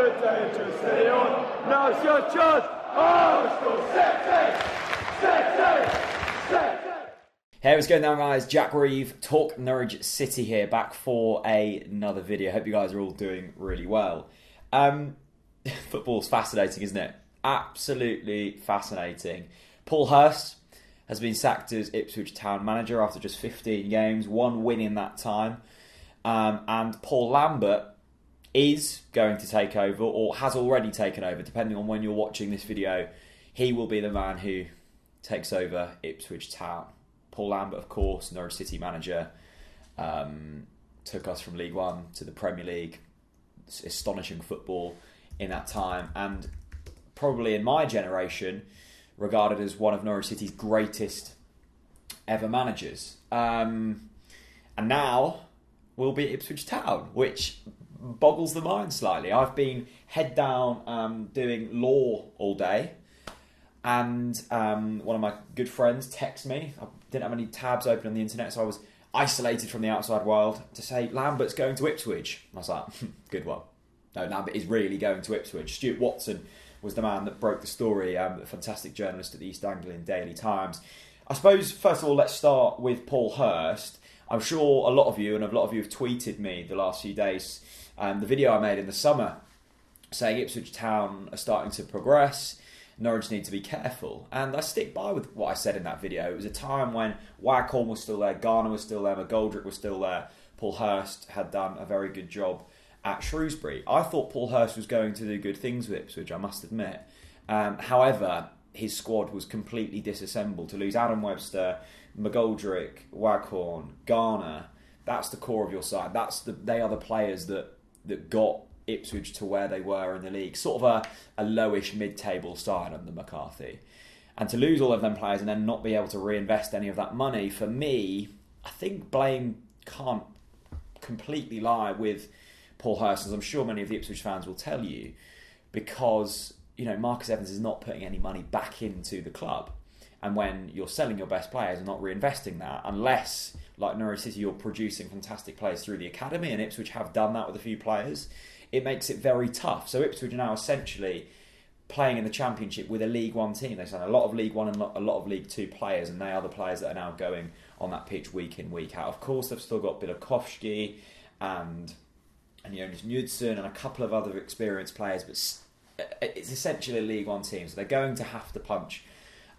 good day to stay on. Now's your chance. Hey, what's going on, guys? Jack Reeve, Talk Norwich City here, back for another video. Hope you guys are all doing really well. Football's fascinating, isn't it? Absolutely fascinating. Paul Hurst has been sacked as Ipswich Town manager after just 15 games, one win in that time. And Paul Lambert is going to take over, or has already taken over, depending on when you're watching this video. He will be the man who takes over Ipswich Town. Paul Lambert, of course, Norwich City manager, took us from League One to the Premier League. Astonishing football in that time, and probably in my generation, regarded as one of Norwich City's greatest ever managers. And now we'll be Ipswich Town, which boggles the mind slightly. I've been head down doing law all day, and one of my good friends texted me. I didn't have any tabs open on the internet, so I was isolated from the outside world, to say Lambert's going to Ipswich. I was like, good one. No, Lambert is really going to Ipswich. Stuart Watson was the man that broke the story, a fantastic journalist at the East Anglian Daily Times. I suppose, first of all, let's start with Paul Hurst. I'm sure a lot of you, and a lot of you have tweeted me the last few days, the video I made in the summer saying Ipswich Town are starting to progress, Norwich need to be careful. And I stick by with what I said in that video. It was a time when Waghorn was still there, Garner was still there, McGoldrick was still there. Paul Hurst had done a very good job at Shrewsbury. I thought Paul Hurst was going to do good things with Ipswich, I must admit. However, his squad was completely disassembled. To lose Adam Webster, McGoldrick, Waghorn, Garner, that's the core of your side. They are the players that got Ipswich to where they were in the league. Sort of a lowish mid-table side under McCarthy. And to lose all of them players and then not be able to reinvest any of that money, for me, I think blame can't completely lie with Paul Hurst, as I'm sure many of the Ipswich fans will tell you, because Marcus Evans is not putting any money back into the club. And when you're selling your best players and not reinvesting that, unless, like Norwich City, you're producing fantastic players through the academy, and Ipswich have done that with a few players, it makes it very tough. So Ipswich are now essentially playing in the Championship with a League One team. They've signed a lot of League One and a lot of League Two players, and they are the players that are now going on that pitch week in, week out. Of course, they've still got Bilakovsky and Jonas Knudsen and a couple of other experienced players, but it's essentially a League One team, so they're going to have to punch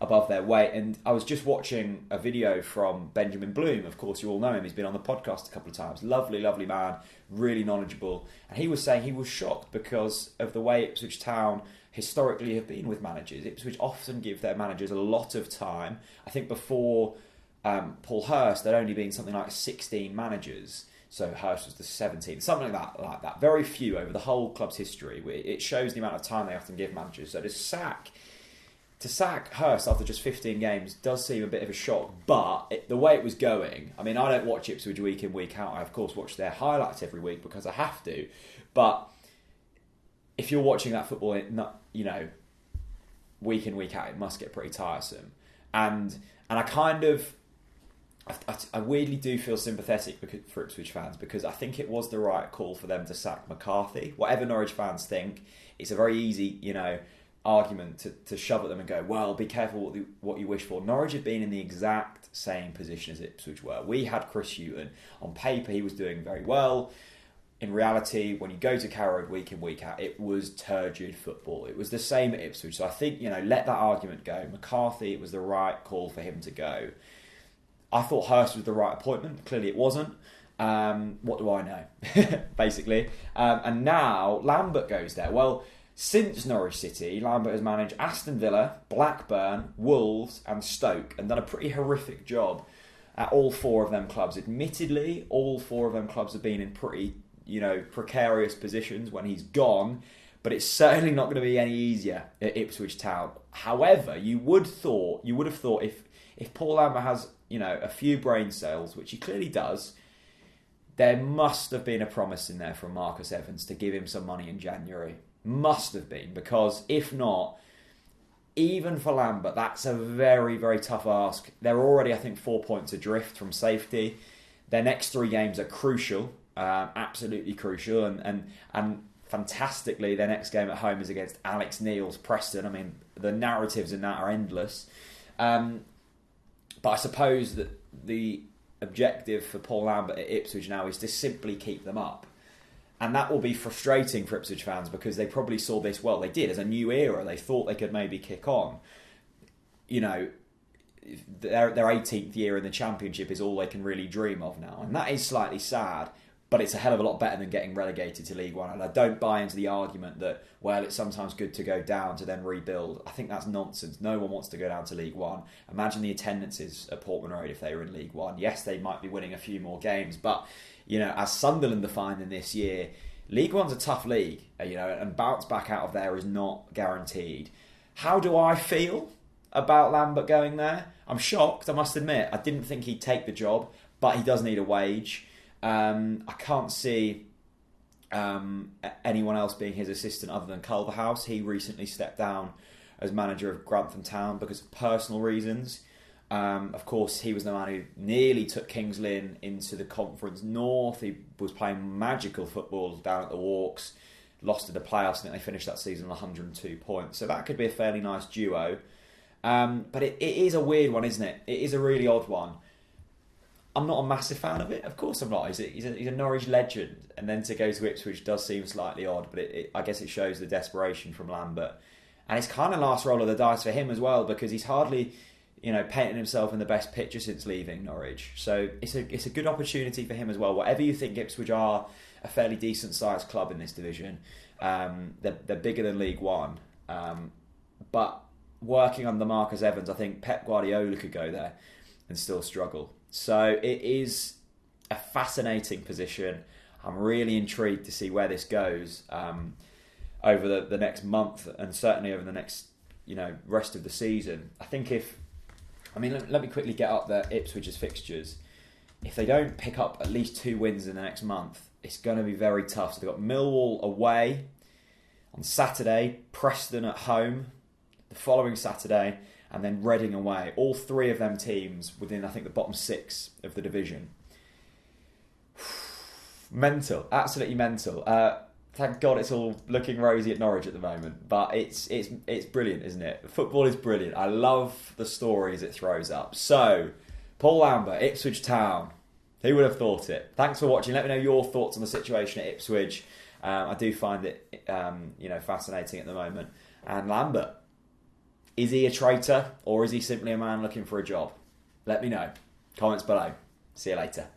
above their weight. And I was just watching a video from Benjamin Bloom. Of course, you all know him. He's been on the podcast a couple of times. Lovely, lovely man, really knowledgeable. And he was saying he was shocked because of the way Ipswich Town historically have been with managers. Ipswich often give their managers a lot of time. I think before Paul Hurst, there'd only been something like 16 managers. So Hurst was the 17th, something like that. Very few over the whole club's history. It shows the amount of time they often give managers. So to sack Hurst after just 15 games does seem a bit of a shock. But the way it was going, I mean, I don't watch Ipswich week in, week out. I, of course, watch their highlights every week because I have to. But if you're watching that football, week in, week out, it must get pretty tiresome. And I weirdly do feel sympathetic for Ipswich fans, because I think it was the right call for them to sack McCarthy. Whatever Norwich fans think, it's a very easy, argument to shove at them and go, well, be careful what you wish for. Norwich have been in the exact same position as Ipswich were. We had Chris Hughton. On paper, he was doing very well. In reality, when you go to Carrow Road week in, week out, it was turgid football. It was the same at Ipswich. So I think, let that argument go. McCarthy, it was the right call for him to go. I thought Hurst was the right appointment. Clearly it wasn't. What do I know? Basically. And now Lambert goes there. Well, since Norwich City, Lambert has managed Aston Villa, Blackburn, Wolves and Stoke, and done a pretty horrific job at all four of them clubs. Admittedly, all four of them clubs have been in pretty, precarious positions when he's gone, but it's certainly not going to be any easier at Ipswich Town. However, you would have thought if Paul Lambert has, a few brain cells, which he clearly does, there must have been a promise in there from Marcus Evans to give him some money in January. Must have been, because if not, even for Lambert, that's a very, very tough ask. They're already, I think, 4 points adrift from safety. Their next 3 games are crucial, absolutely crucial, and fantastically. Their next game at home is against Alex Neil's Preston. I mean, the narratives in that are endless. But I suppose that the objective for Paul Lambert at Ipswich now is to simply keep them up. And that will be frustrating for Ipswich fans because they probably saw this, well, they did, as a new era. They thought they could maybe kick on. You know, their 18th year in the Championship is all they can really dream of now. And that is slightly sad, but it's a hell of a lot better than getting relegated to League One. And I don't buy into the argument that, well, it's sometimes good to go down to then rebuild. I think that's nonsense. No one wants to go down to League One. Imagine the attendances at Portman Road if they were in League One. Yes, they might be winning a few more games, but, you know, as Sunderland are finding this year, League One's a tough league, you know, and bounce back out of there is not guaranteed. How do I feel about Lambert going there? I'm shocked, I must admit. I didn't think he'd take the job, but he does need a wage. I can't see anyone else being his assistant other than Culverhouse. He recently stepped down as manager of Grantham Town because of personal reasons. Of course, he was the man who nearly took Kings Lynn into the Conference North. He was playing magical football down at the Walks. Lost in the playoffs. I think they finished that season on 102 points. So that could be a fairly nice duo. But it is a weird one, isn't it? It is a really odd one. I'm not a massive fan of it. Of course I'm not. He's a Norwich legend. And then to go to Ipswich does seem slightly odd. But I guess it shows the desperation from Lambert. And it's kind of last roll of the dice for him as well, because he's hardly, you know, painting himself in the best picture since leaving Norwich. So it's a good opportunity for him as well. Whatever you think, Ipswich are a fairly decent sized club in this division. They're bigger than League One. But working under Marcus Evans, I think Pep Guardiola could go there and still struggle. So it is a fascinating position. I'm really intrigued to see where this goes over the next month and certainly over the next, you know, rest of the season. I think let me quickly get up there Ipswich's fixtures. If they don't pick up at least 2 wins in the next month, it's going to be very tough. So they've got Millwall away on Saturday, Preston at home the following Saturday, and then Reading away. All 3 of them teams within, I think, the bottom 6 of the division. Mental, absolutely mental. Thank God it's all looking rosy at Norwich at the moment, but it's brilliant, isn't it? Football is brilliant. I love the stories it throws up. So, Paul Lambert, Ipswich Town. Who would have thought it? Thanks for watching. Let me know your thoughts on the situation at Ipswich. I do find it fascinating at the moment. And Lambert, is he a traitor or is he simply a man looking for a job? Let me know. Comments below. See you later.